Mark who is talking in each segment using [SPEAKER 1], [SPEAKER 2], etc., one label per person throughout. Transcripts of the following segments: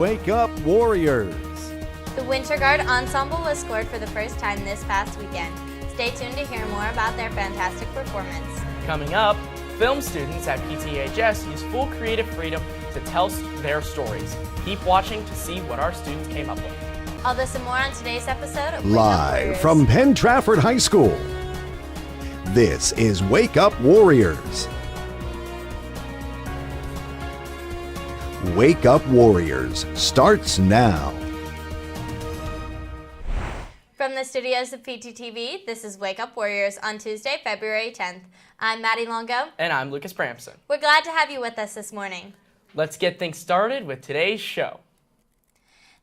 [SPEAKER 1] Wake Up Warriors.
[SPEAKER 2] The Winter Guard Ensemble was scored for the first time this past weekend. Stay tuned to hear more about their fantastic performance.
[SPEAKER 3] Coming up, film students at PTHS use full creative freedom to tell their stories. Keep watching to see what our students came up with.
[SPEAKER 2] All this and more on today's episode of Wake Up
[SPEAKER 1] Live
[SPEAKER 2] Warriors.
[SPEAKER 1] from Penn Trafford High School. This is Wake Up Warriors. Wake Up Warriors starts now.
[SPEAKER 2] From the studios of PTTV, this is Wake Up Warriors on Tuesday, February 10th. I'm Maddie Longo.
[SPEAKER 3] And I'm Lucas Bramson.
[SPEAKER 2] We're glad to have you with us this morning.
[SPEAKER 3] Let's get things started with today's show.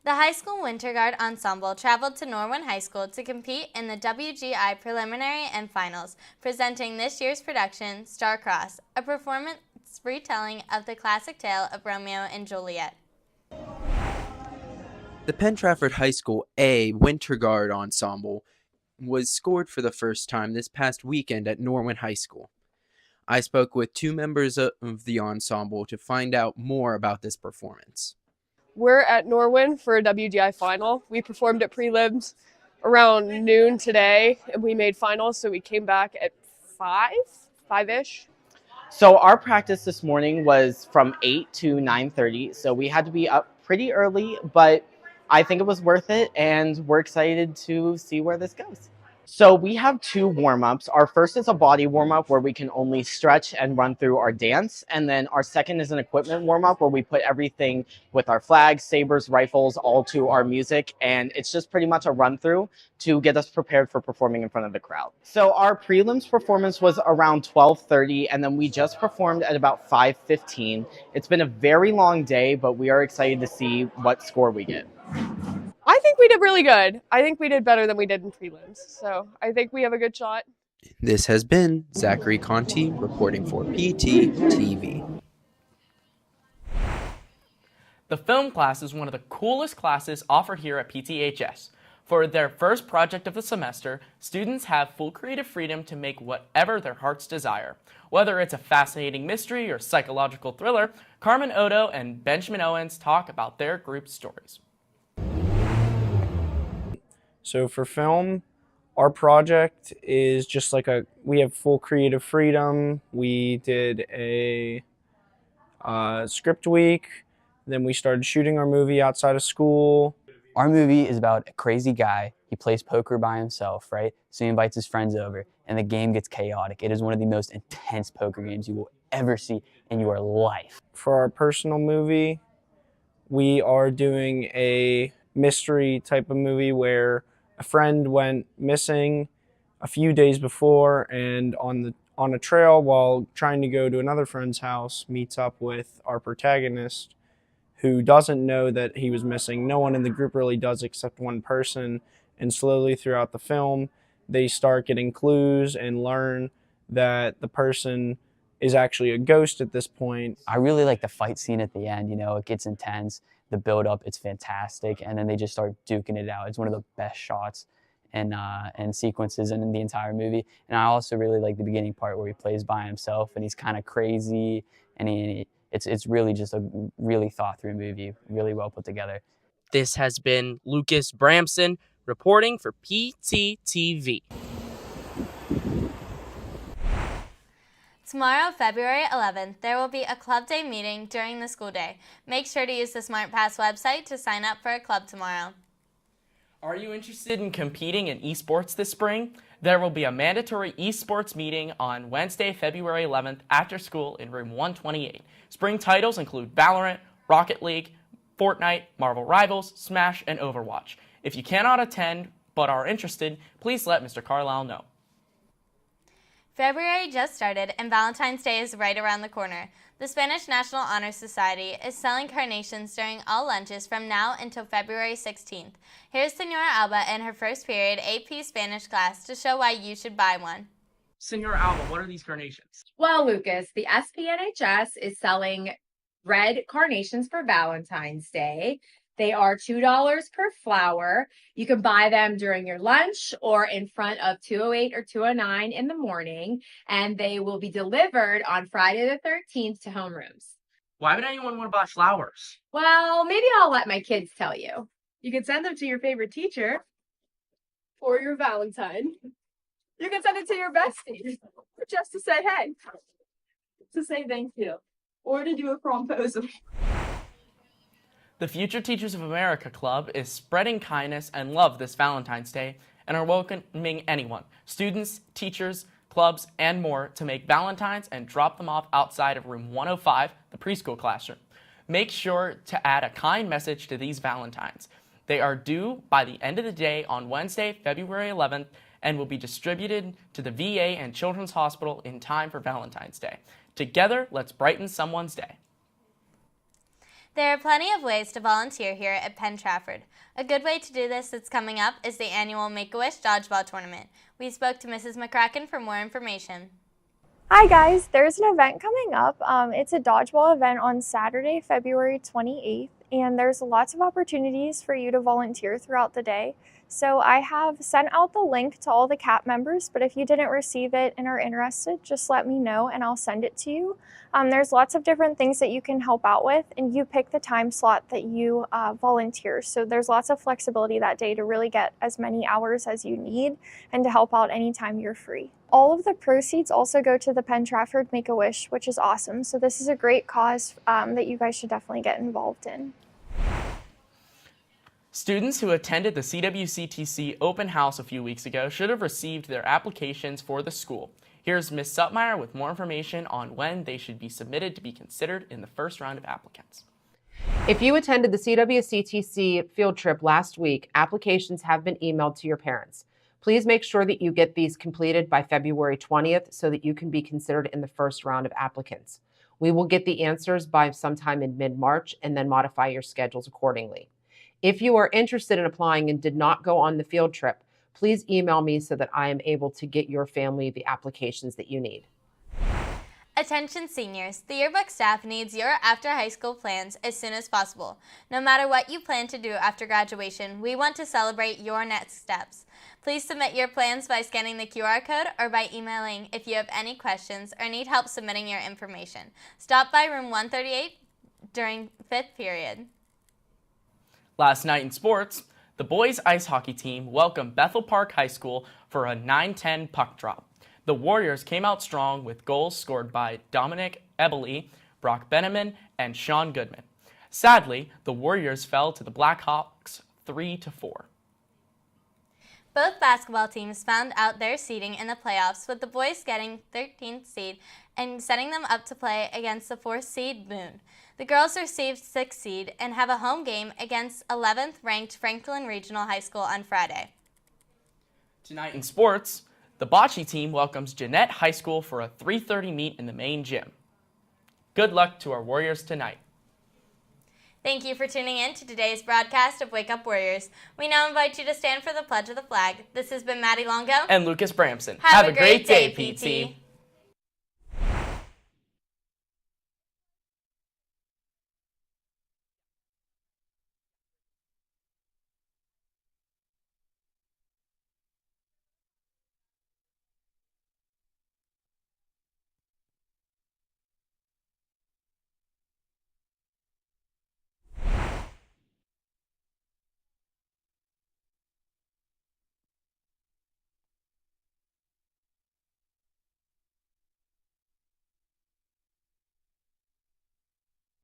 [SPEAKER 2] The high school Winter Guard Ensemble traveled to Norwin High School to compete in the WGI Preliminary and Finals, presenting this year's production, Star-Crossed, a performance retelling of the classic tale of Romeo and Juliet.
[SPEAKER 4] The Penn Trafford High School A Winter Guard Ensemble was scored for the first time this past weekend at Norwin High School. I spoke with two members of the ensemble to find out more about this performance.
[SPEAKER 5] We're at Norwin for a WGI final. We performed at prelims around noon today, and we made finals, so we came back at 5-ish.
[SPEAKER 6] So our practice this morning was from 8 to 9:30, so we had to be up pretty early, but I think it was worth it, and we're excited to see where this goes. So we have two warm-ups. Our first is a body warm-up where we can only stretch and run through our dance. And then our second is an equipment warm-up where we put everything with our flags, sabers, rifles, all to our music. And it's just pretty much a run-through to get us prepared for performing in front of the crowd. So our prelims performance was around 12:30, and then we just performed at about 5:15. It's been a very long day, but we are excited to see what score we get.
[SPEAKER 5] I think we did really good. I think we did better than we did in prelims, so I think we have a good shot.
[SPEAKER 4] This has been Zachary Conti reporting for PTTV.
[SPEAKER 3] The film class is one of the coolest classes offered here at PTHS. For their first project of the semester, students have full creative freedom to make whatever their hearts desire. Whether it's a fascinating mystery or psychological thriller, Carmen Odo and Benjamin Owens talk about their group stories.
[SPEAKER 7] So for film, our project is just like we have full creative freedom. We did a script week, then we started shooting our movie outside of school.
[SPEAKER 8] Our movie is about a crazy guy. He plays poker by himself, right? So he invites his friends over, and the game gets chaotic. It is one of the most intense poker games you will ever see in your life.
[SPEAKER 7] For our personal movie, we are doing a mystery type of movie where a friend went missing a few days before, and on a trail while trying to go to another friend's house, meets up with our protagonist who doesn't know that he was missing. No one in the group really does except one person, and slowly throughout the film, they start getting clues and learn that the person is actually a ghost at this point.
[SPEAKER 8] I really like the fight scene at the end. You know, it gets intense. The build-up, it's fantastic, and then they just start duking it out. It's one of the best shots and sequences in the entire movie. And I also really like the beginning part where he plays by himself, and he's kind of crazy, and it's really just a really thought-through movie, really well put together.
[SPEAKER 3] This has been Lucas Bramson reporting for PTTV.
[SPEAKER 2] Tomorrow, February 11th, there will be a club day meeting during the school day. Make sure to use the SmartPass website to sign up for a club tomorrow.
[SPEAKER 3] Are you interested in competing in esports this spring? There will be a mandatory esports meeting on Wednesday, February 11th after school in room 128. Spring titles include Valorant, Rocket League, Fortnite, Marvel Rivals, Smash, and Overwatch. If you cannot attend but are interested, please let Mr. Carlisle know.
[SPEAKER 2] February just started, and Valentine's Day is right around the corner. The Spanish National Honor Society is selling carnations during all lunches from now until February 16th. Here's Senora Alba in her first period AP Spanish class to show why you should buy one.
[SPEAKER 3] Senora Alba, what are these carnations?
[SPEAKER 9] Well, Lucas, the SPNHS is selling red carnations for Valentine's Day. They are $2 per flower. You can buy them during your lunch or in front of 208 or 209 in the morning, and they will be delivered on Friday the 13th to homerooms.
[SPEAKER 3] Why would anyone want to buy flowers?
[SPEAKER 9] Well, maybe I'll let my kids tell you.
[SPEAKER 10] You can send them to your favorite teacher. Or your Valentine. You can send it to your bestie. Or just to say hey. To say thank you. Or to do a promposal.
[SPEAKER 3] The Future Teachers of America Club is spreading kindness and love this Valentine's Day and are welcoming anyone, students, teachers, clubs, and more to make Valentines and drop them off outside of room 105, the preschool classroom. Make sure to add a kind message to these Valentines. They are due by the end of the day on Wednesday, February 11th, and will be distributed to the VA and Children's Hospital in time for Valentine's Day. Together, let's brighten someone's day.
[SPEAKER 2] There are plenty of ways to volunteer here at Penn Trafford. A good way to do this that's coming up is the annual Make-A-Wish Dodgeball Tournament. We spoke to Mrs. McCracken for more information.
[SPEAKER 11] Hi guys, there's an event coming up. It's a dodgeball event on Saturday, February 28th, and there's lots of opportunities for you to volunteer throughout the day. So I have sent out the link to all the CAP members, but if you didn't receive it and are interested, just let me know and I'll send it to you. There's lots of different things that you can help out with, and you pick the time slot that you volunteer. So there's lots of flexibility that day to really get as many hours as you need and to help out anytime you're free. All of the proceeds also go to the Penn Trafford Make-A-Wish, which is awesome. So this is a great cause that you guys should definitely get involved in.
[SPEAKER 3] Students who attended the CWCTC open house a few weeks ago should have received their applications for the school. Here's Ms. Sutmeyer with more information on when they should be submitted to be considered in the first round of applicants.
[SPEAKER 12] If you attended the CWCTC field trip last week, applications have been emailed to your parents. Please make sure that you get these completed by February 20th so that you can be considered in the first round of applicants. We will get the answers by sometime in mid-March and then modify your schedules accordingly. If you are interested in applying and did not go on the field trip, please email me so that I am able to get your family the applications that you need.
[SPEAKER 2] Attention seniors, the yearbook staff needs your after high school plans as soon as possible. No matter what you plan to do after graduation, we want to celebrate your next steps. Please submit your plans by scanning the QR code or by emailing if you have any questions or need help submitting your information. Stop by room 138 during 5th period.
[SPEAKER 3] Last night in sports, the boys ice hockey team welcomed Bethel Park High School for a 9-10 puck drop. The Warriors came out strong with goals scored by Dominic Ebele, Brock Benneman, and Sean Goodman. Sadly, the Warriors fell to the Blackhawks 3-4.
[SPEAKER 2] Both basketball teams found out their seeding in the playoffs, with the boys getting 13th seed and setting them up to play against the 4th seed Boone. The girls received 6th seed and have a home game against 11th ranked Franklin Regional High School on Friday.
[SPEAKER 3] Tonight in sports, the bocce team welcomes Jeanette High School for a 3:30 meet in the main gym. Good luck to our Warriors tonight.
[SPEAKER 2] Thank you for tuning in to today's broadcast of Wake Up Warriors. We now invite you to stand for the Pledge of the Flag. This has been Maddie Longo
[SPEAKER 3] And Lucas Bramson.
[SPEAKER 2] Have a great day, PT.